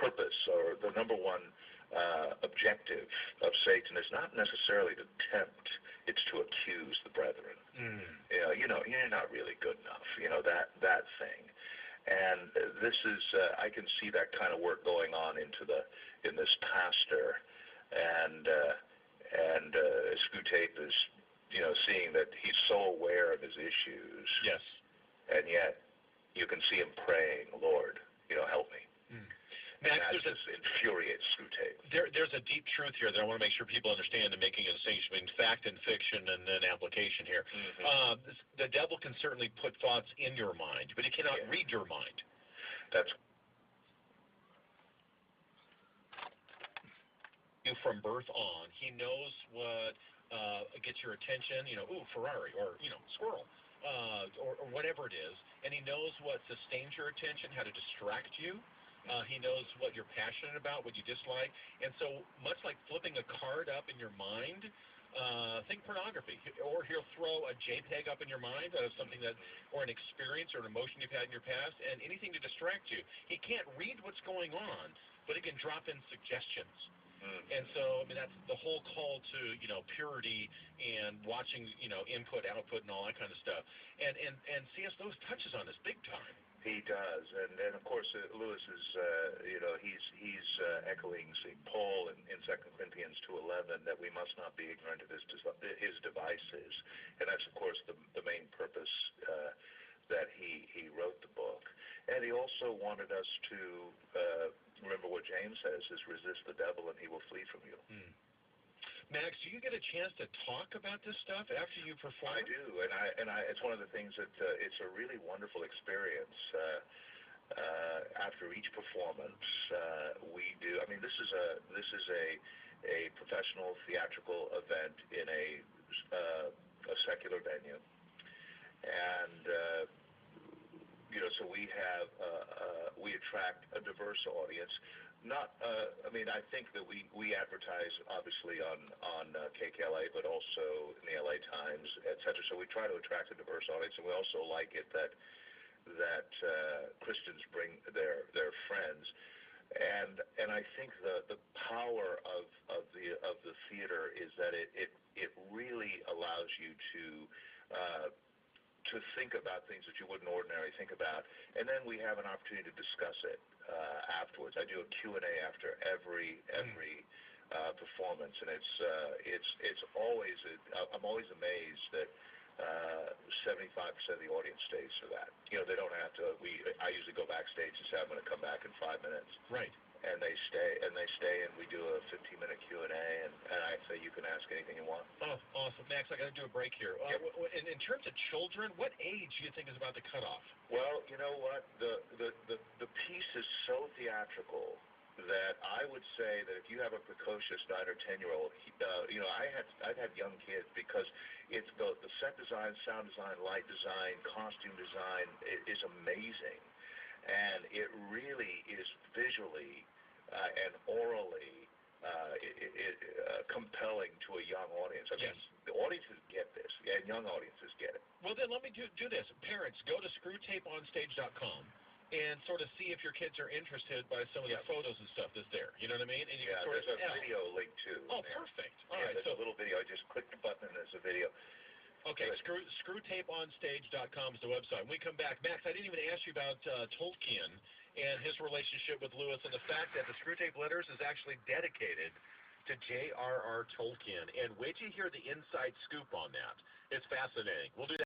purpose or the number one objective of Satan is not necessarily to tempt; it's to accuse the brethren. You're not really good enough. That thing. And this is, I can see that kind of work going on in this pastor, and Screwtape is, seeing that he's so aware of his issues. Yes. And yet, you can see him praying, Lord, help me. Max, and that just infuriates Screwtape. There's a deep truth here that I want to make sure people understand in making a distinction between fact and fiction and then application here. The devil can certainly put thoughts in your mind, but he cannot read your mind. That's you from birth on. He knows what gets your attention, Ferrari, or, squirrel, or whatever it is, and he knows what sustains your attention, how to distract you. He knows what you're passionate about, what you dislike. And so much like flipping a card up in your mind, think pornography. Or he'll throw a JPEG up in your mind of something or an experience or an emotion you've had in your past, and anything to distract you. He can't read what's going on, but he can drop in suggestions. And so, that's the whole call to, purity and watching, input, output, and all that kind of stuff. And C.S. Lewis touches on this big time. He does, and of course Lewis is, he's echoing St. Paul in 2 Corinthians 2:11 that we must not be ignorant of his devices, and that's of course the main purpose that he wrote the book. And he also wanted us to remember what James says: is resist the devil and he will flee from you. Max, do you get a chance to talk about this stuff after you perform? I do, and it's one of the things that it's a really wonderful experience. After each performance, we do. This is a professional theatrical event in a secular venue, and so we attract a diverse audience. I think that we advertise obviously on KKLA, but also in the LA Times, etc. So we try to attract a diverse audience, and we also like it that Christians bring their friends, and I think the power of the theater is that it really allows you to think about things that you wouldn't ordinarily think about, and then we have an opportunity to discuss it afterwards. I do a Q&A after every performance, and it's always I'm always amazed that 75% of the audience stays for that. They don't have to. I usually go backstage and say I'm going to come back in 5 minutes. Right. And they stay, and we do a 15-minute Q&A, and I say you can ask anything you want. Oh, awesome. Max, I got to do a break here. Yep. In terms of children, what age do you think is about the cutoff? Well, you know what? The piece is so theatrical that I would say that if you have a precocious 9 or 10-year-old, I've had young kids because it's the set design, sound design, light design, costume design is amazing, and it really is visually and orally compelling to a young audience. Yes. The audiences get this, and young audiences get it. Well, then let me do this. Parents, go to screwtapeonstage.com and sort of see if your kids are interested by some of the photos and stuff that's there. You know what I mean? And you can there's a video link too. Oh, perfect. All right. There's a little video. I just click the button and there's a video. Okay, screwtapeonstage.com is the website. When we come back, Max, I didn't even ask you about Tolkien and his relationship with Lewis, and the fact that the Screwtape Letters is actually dedicated to J.R.R. Tolkien. And wait till you hear the inside scoop on that. It's fascinating. We'll do that.